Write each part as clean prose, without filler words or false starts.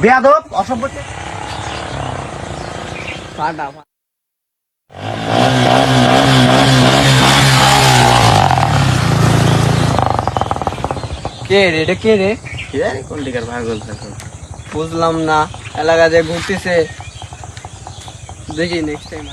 বেয়াদব অসভ্য ফাটা কে রে এটা কে রে? কোন দিকের পাগল থাকো বুঝলাম না, এলাকাতে ঘুরতেছে। দেখি নেক্সট টাইম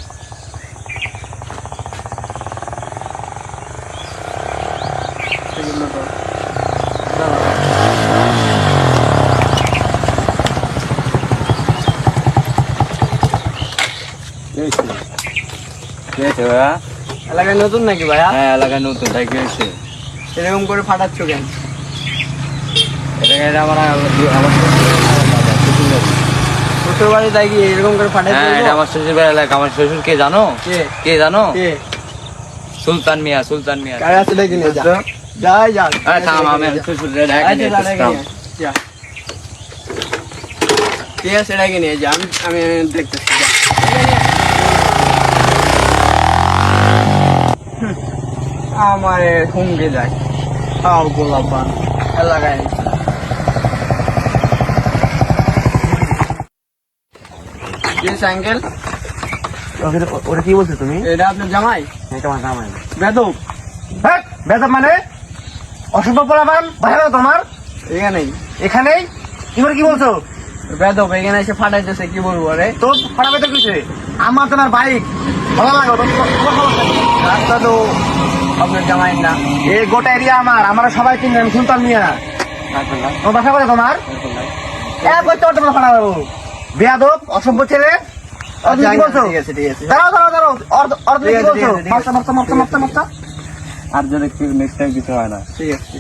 এলাকায় নতুন নাকি ভাইয়া? হ্যাঁ এলাকায় নতুন তাই কি হয়েছে? এরকম করে ফাটাচ্ছ কেন? এটা আমার শ্বশুর বাড়ি তাই কি এরকম করে ফাটাচ্ছ? হ্যাঁ এটা আমার শ্বশুর বাড়ি এলাকা। আমার শ্বশুর কে জানো? কে জানো? সুলতান মিয়া। সুলতান মিয়া কার আছে দেখি নিয়ে যা। যাই যা। থাম, আমি শ্বশুর ঠিক আছে এটাকে নিয়ে যা, আমি দেখতেছি। আমার হুমকে যায় তাও গোলাপ পান এলাকায়। সাইকেল ওটা কি বলছো তুমি? এটা আপনার জামাই? এটা আমার জামাই। বেদব বেদব মানে অসভ্য পোলাপান বাইরে তোমার এখানেই এখানেই কি করে কি বলছো? বেদব এখানে এসে ফাটাইতেছে, কি বলবো রে? তো ফাটাবে তো কিছু আমার তোমার বাইক ভালো লাগো রাস্তা তো আপনার জামাই না। এই গোটা এরিয়া আমার সবাই চিনি। আমি সুলতান মিয়া। তোমার বাসা করে তোমার তোমার ফাটাবো বেয়াদব অসভ্য ছেলে। কি বলছো? ঠিক আছে ঠিক আছে। দাঁড়াও অর্ধ কি বলছো? ঠিক আছে, ঠিক আছে। মারতা আর যদি নেক্সট টাইম কিছু হয় না। ঠিক আছে।